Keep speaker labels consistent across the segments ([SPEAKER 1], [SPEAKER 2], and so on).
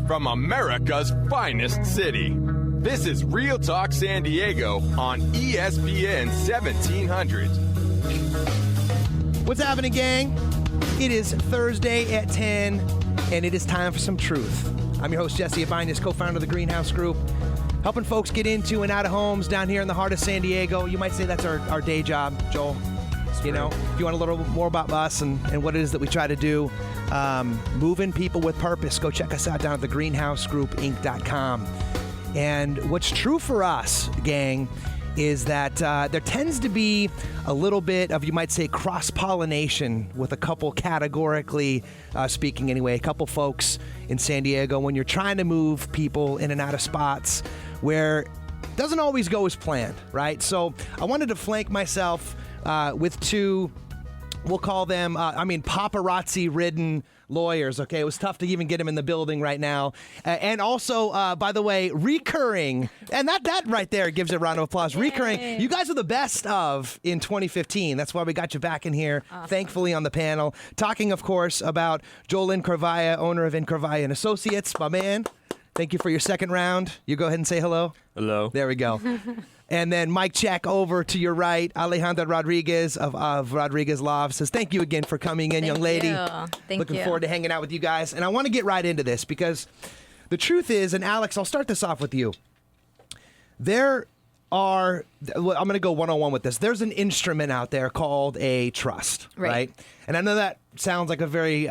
[SPEAKER 1] from America's finest city. This is Real Talk San Diego on ESPN 1700.
[SPEAKER 2] What's happening, gang? It is Thursday at 10, and it is time for some truth. I'm your host, Jesse Abinus, co-founder of the Greenhouse Group, helping folks get into and out of homes down here in the heart of San Diego. You might say that's our day job, Joel. You know, if you want a little more about us and what it is that we try to do, moving people with purpose, go check us out down at the greenhousegroupinc.com. And what's true for us, gang, is that there tends to be a little bit of, you might say, cross-pollination with a couple, categorically speaking anyway, a couple folks in San Diego when you're trying to move people in and out of spots where it doesn't always go as planned, right? So I wanted to flank myself with two, we'll call them, paparazzi-ridden lawyers, okay? It was tough to even get them in the building right now. And also, by the way, recurring, and that right there gives a round of applause. Yay. Recurring, you guys are the best of in 2015. That's why we got you back in here, awesome. Thankfully, on the panel. Talking, of course, about Joel Incravaya, owner of Incravaya and Associates, my man. Thank you for your second round. You go ahead and say hello. Hello. There we go. And then Mike Check over to your right, Alejandra Rodriguez of Rodriguez Law says, thank you again for coming in, young lady.
[SPEAKER 3] Thank you.
[SPEAKER 2] Looking forward to hanging out with you guys. And I want to get right into this because the truth is, and Alex, I'll start this off with you. I'm going to go one-on-one with this. There's an instrument out there called a trust, right? And I know that sounds like a very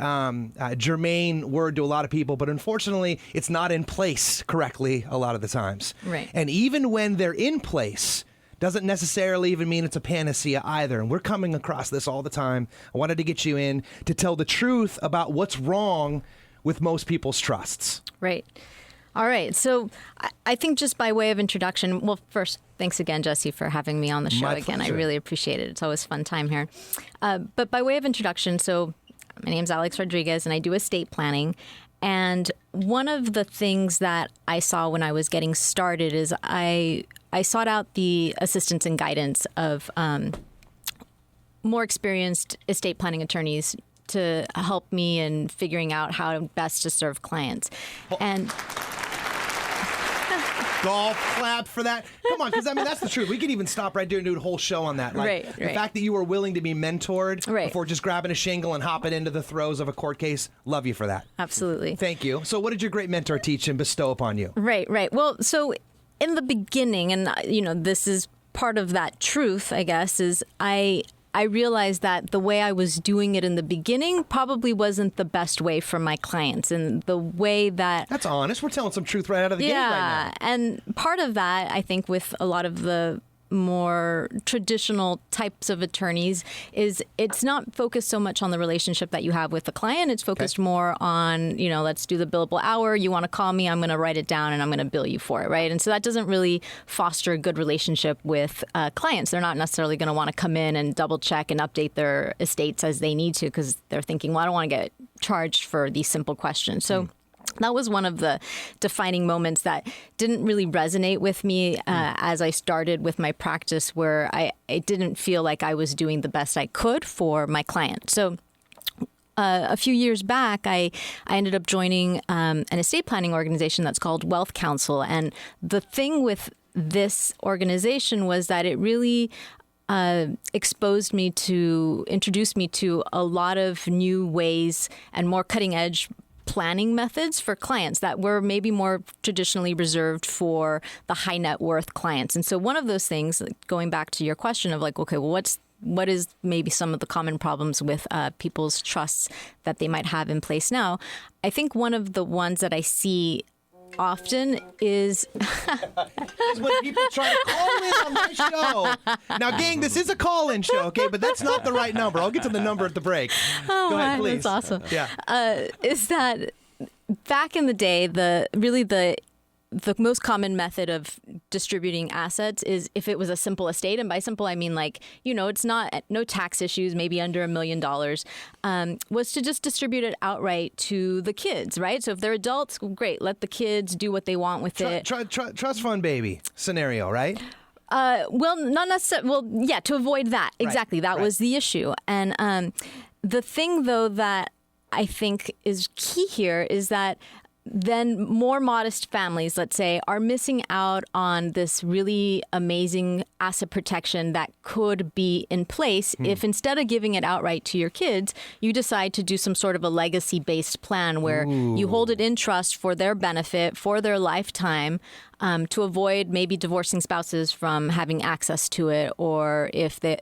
[SPEAKER 2] germane word to a lot of people, but unfortunately, it's not in place correctly a lot of the times.
[SPEAKER 3] Right.
[SPEAKER 2] And even when they're in place, doesn't necessarily even mean it's a panacea either. And we're coming across this all the time. I wanted to get you in to tell the truth about what's wrong with most people's trusts.
[SPEAKER 3] Right. All right. So I think just by way of introduction, well, first, thanks again, Jesse, for having me on the show again. I really appreciate it. It's always a fun time here. But by way of introduction, so my name's Alex Rodriguez, and I do estate planning. And one of the things that I saw when I was getting started is I sought out the assistance and guidance of more experienced estate planning attorneys to help me in figuring out how best to serve clients. And
[SPEAKER 2] golf clap for that. Come on, because that's the truth. We could even stop right there and do a whole show on that. Like, the fact that you were willing to be mentored before just grabbing a shingle and hopping into the throes of a court case, love you for that.
[SPEAKER 3] Absolutely.
[SPEAKER 2] Thank you. So what did your great mentor teach and bestow upon you?
[SPEAKER 3] Right. Well, so in the beginning, and this is part of that truth, I guess, is I realized that the way I was doing it in the beginning probably wasn't the best way for my clients, and the way that... That's honest. We're telling some truth right out of the gate right now. Yeah, and part of that, I think, with a lot of the more traditional types of attorneys is it's not focused so much on the relationship that you have with the client. It's focused more on, let's do the billable hour. You want to call me, I'm going to write it down and I'm going to bill you for it, right? And so that doesn't really foster a good relationship with clients. They're not necessarily going to want to come in and double check and update their estates as they need to because they're thinking, well, I don't want to get charged for these simple questions. So that was one of the defining moments that didn't really resonate with me as I started with my practice, where I didn't feel like I was doing the best I could for my client. So a few years back, I ended up joining an estate planning organization that's called Wealth Counsel. And the thing with this organization was that it really introduced me to a lot of new ways and more cutting edge planning methods for clients that were maybe more traditionally reserved for the high net worth clients. And so one of those things, going back to your question of like, okay, well, what is maybe some of the common problems with people's trusts that they might have in place now? I think one of the ones that I see often is
[SPEAKER 2] when people try to call in on my show. Now, gang, this is a call-in show, okay? But that's not the right number. I'll get to the number at the break.
[SPEAKER 3] Oh,
[SPEAKER 2] go ahead, please.
[SPEAKER 3] That's awesome.
[SPEAKER 2] Yeah.
[SPEAKER 3] Is that back in the day, the most common method of distributing assets is if it was a simple estate. And by simple, I mean it's no tax issues, maybe under $1 million, was to just distribute it outright to the kids, right? So if they're adults, great, let the kids do what they want with it.
[SPEAKER 2] Trust fund baby scenario, right?
[SPEAKER 3] Well, not necessarily. Well, yeah, to avoid that. Exactly. That was the issue. And the thing, though, that I think is key here is that then more modest families, let's say, are missing out on this really amazing asset protection that could be in place if instead of giving it outright to your kids, you decide to do some sort of a legacy-based plan where you hold it in trust for their benefit, for their lifetime, to avoid maybe divorcing spouses from having access to it, or if the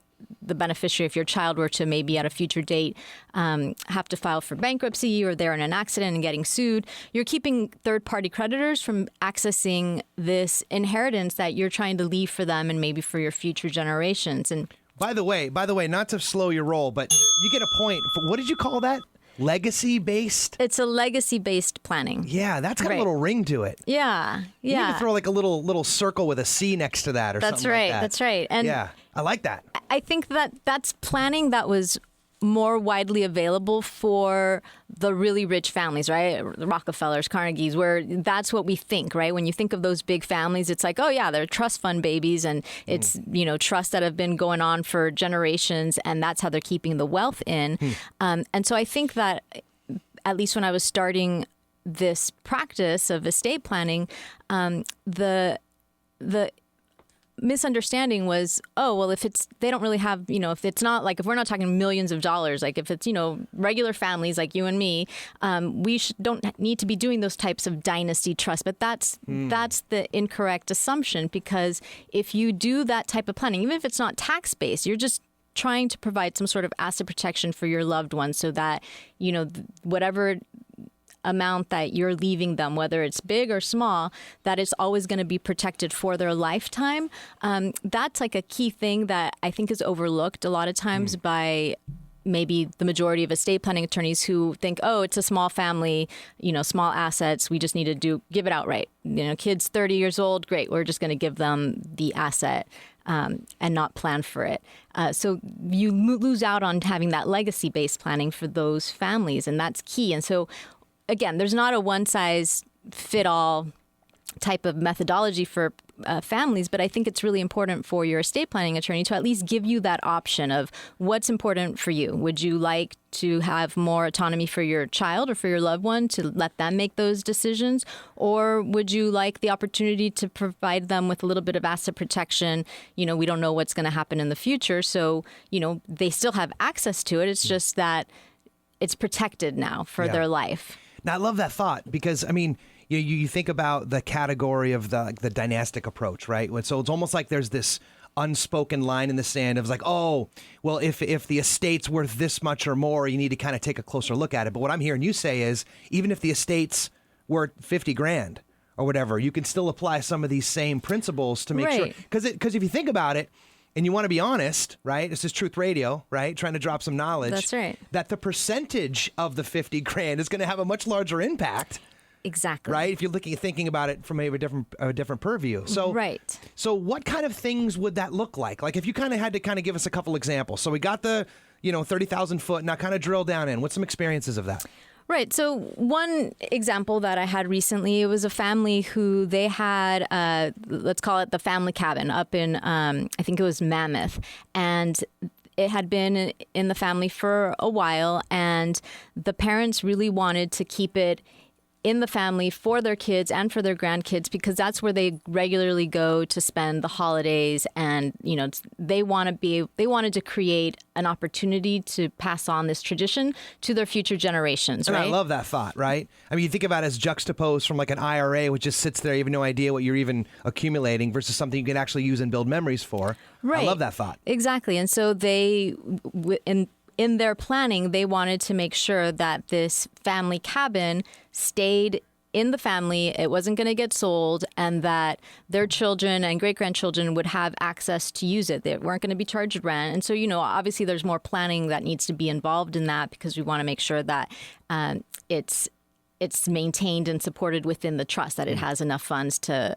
[SPEAKER 3] beneficiary, if your child were to maybe at a future date have to file for bankruptcy, or they're in an accident and getting sued, you're keeping third-party creditors from accessing this inheritance that you're trying to leave for them and maybe for your future generations. And
[SPEAKER 2] by the way, not to slow your roll, but you get a point. What did you call that? Legacy-based?
[SPEAKER 3] It's a legacy-based planning.
[SPEAKER 2] Yeah, that's got a little ring to it.
[SPEAKER 3] Yeah.
[SPEAKER 2] You need to throw like a little circle with a C next to that or something like that.
[SPEAKER 3] That's right. And
[SPEAKER 2] yeah, I like that.
[SPEAKER 3] I think that's planning that was more widely available for the really rich families, right? The Rockefellers, Carnegies, where that's what we think, right? When you think of those big families, it's like, oh yeah, they're trust fund babies, and it's, trusts that have been going on for generations, and that's how they're keeping the wealth in. And so I think that, at least when I was starting this practice of estate planning, the misunderstanding was, oh, well, if they don't really have, if it's not like, if we're not talking millions of dollars, like if it's, regular families like you and me, we don't need to be doing those types of dynasty trusts. But that's the incorrect assumption, because if you do that type of planning, even if it's not tax-based, you're just trying to provide some sort of asset protection for your loved ones so that, whatever amount that you're leaving them, whether it's big or small, that it's always going to be protected for their lifetime. That's like a key thing that I think is overlooked a lot of times by maybe the majority of estate planning attorneys who think, oh, it's a small family, small assets, we just need to give it outright. Kids 30 years old, great, we're just going to give them the asset and not plan for it. So you lose out on having that legacy-based planning for those families, and that's key. And so again, there's not a one-size-fit-all type of methodology for families, but I think it's really important for your estate planning attorney to at least give you that option of what's important for you. Would you like to have more autonomy for your child or for your loved one to let them make those decisions? Or would you like the opportunity to provide them with a little bit of asset protection? We don't know what's going to happen in the future, so, they still have access to it. It's just that it's protected now for their life.
[SPEAKER 2] Now, I love that thought because, you think about the category of the dynastic approach, right? So it's almost like there's this unspoken line in the sand of like, oh, well, if the estate's worth this much or more, you need to kind of take a closer look at it. But what I'm hearing you say is even if the estate's worth $50,000 or whatever, you can still apply some of these same principles to make sure. Because if you think about it, and you want to be honest, right? This is Truth Radio, right? Trying to drop some knowledge.
[SPEAKER 3] That's right. That
[SPEAKER 2] the percentage of the $50,000 is going to have a much larger impact.
[SPEAKER 3] Exactly.
[SPEAKER 2] Right? If you're thinking about it from maybe a different purview. So,
[SPEAKER 3] right.
[SPEAKER 2] So what kind of things would that look like? Like if you kind of had to kind of give us a couple examples. So we got the, 30,000 foot. Now kind of drill down in. What's some experiences of that?
[SPEAKER 3] Right. So one example that I had recently, it was a family who they had, let's call it the family cabin up in, I think it was Mammoth. And it had been in the family for a while. And the parents really wanted to keep it in the family for their kids and for their grandkids, because that's where they regularly go to spend the holidays. And, they wanted to create an opportunity to pass on this tradition to their future generations.
[SPEAKER 2] And
[SPEAKER 3] right?
[SPEAKER 2] I love that thought, right? You think about it as juxtaposed from like an IRA, which just sits there, you have no idea what you're even accumulating, versus something you can actually use and build memories for.
[SPEAKER 3] Right.
[SPEAKER 2] I love that thought.
[SPEAKER 3] Exactly. And so they, in their planning, they wanted to make sure that this family cabin stayed in the family, it wasn't going to get sold, and that their children and great-grandchildren would have access to use it. They weren't going to be charged rent. And so, obviously there's more planning that needs to be involved in that, because we want to make sure that it's maintained and supported within the trust, that it has enough funds to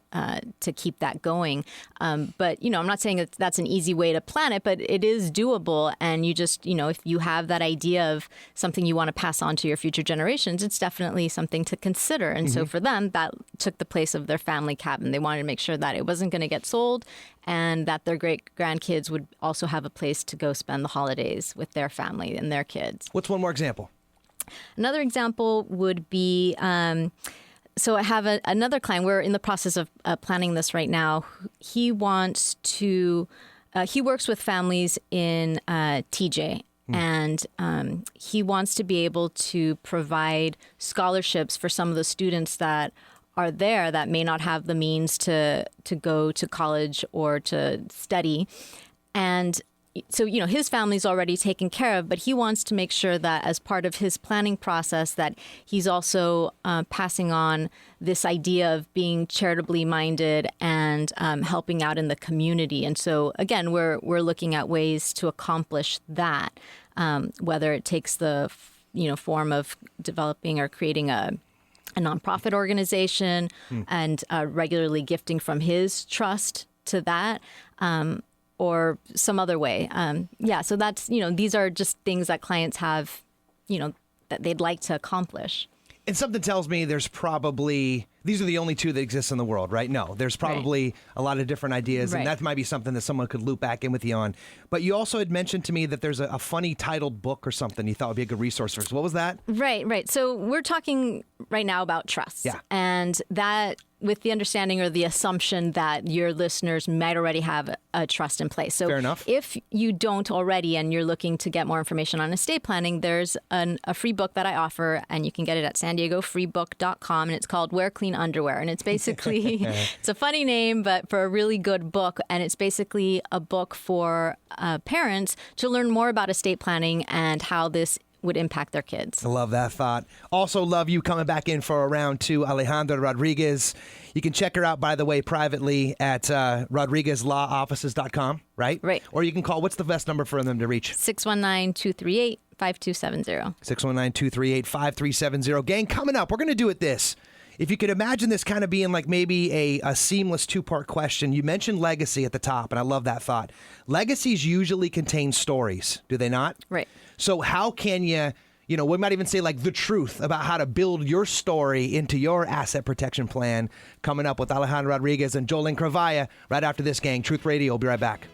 [SPEAKER 3] keep that going. But, I'm not saying that's an easy way to plan it, but it is doable. And you just, if you have that idea of something you want to pass on to your future generations, it's definitely something to consider. And so for them, that took the place of their family cabin. They wanted to make sure that it wasn't going to get sold and that their great-grandkids would also have a place to go spend the holidays with their family and their kids.
[SPEAKER 2] What's one more example?
[SPEAKER 3] Another example would be So I have another client. We're in the process of planning this right now. He wants to, he works with families in TJ. And he wants to be able to provide scholarships for some of the students that are there that may not have the means to go to college or to study. And so, you know, his family's already taken care of, but he wants to make sure that as part of his planning process that he's also passing on this idea of being charitably minded and helping out in the community. And so, again, we're looking at ways to accomplish that, whether it takes the, you know, form of developing or creating a nonprofit organization and regularly gifting from his trust to that. Or some other way. So that's, you know, these are just things that clients have, you know, that they'd like to accomplish.
[SPEAKER 2] And something tells me there's probably, these are the only two that exist in the world, right? No, there's probably a lot of different ideas, and that might be something that someone could loop back in with you on. But you also had mentioned to me that there's a funny titled book or something you thought would be a good resource for us. What was that? Right.
[SPEAKER 3] So we're talking right now about trust.
[SPEAKER 2] Yeah.
[SPEAKER 3] And that with the understanding or the assumption that your listeners might already have a trust in place. So
[SPEAKER 2] fair enough.
[SPEAKER 3] If you don't already and you're looking to get more information on estate planning, there's a free book that I offer, and you can get it at sandiegofreebook.com, and it's called Wear Clean Underwear. And it's basically, it's a funny name, but for a really good book. And it's basically a book for parents to learn more about estate planning and how this would impact their kids.
[SPEAKER 2] I love that thought. Also love you coming back in for a round two, Alejandra Rodriguez. You can check her out, by the way, privately at rodriguezlawoffices.com, right?
[SPEAKER 3] Right.
[SPEAKER 2] Or you can call, what's the best number for them to reach?
[SPEAKER 3] 619-238-5270.
[SPEAKER 2] 619-238-5370. Gang, coming up, we're going to do it this. If you could imagine this kind of being like maybe a seamless two-part question. You mentioned legacy at the top, and I love that thought. Legacies usually contain stories, do they not?
[SPEAKER 3] Right.
[SPEAKER 2] So how can you, you know, we might even say like the truth about how to build your story into your asset protection plan, coming up with Alejandra Rodriguez and Joel Cravalla right after this, gang. Truth Radio. We'll be right back.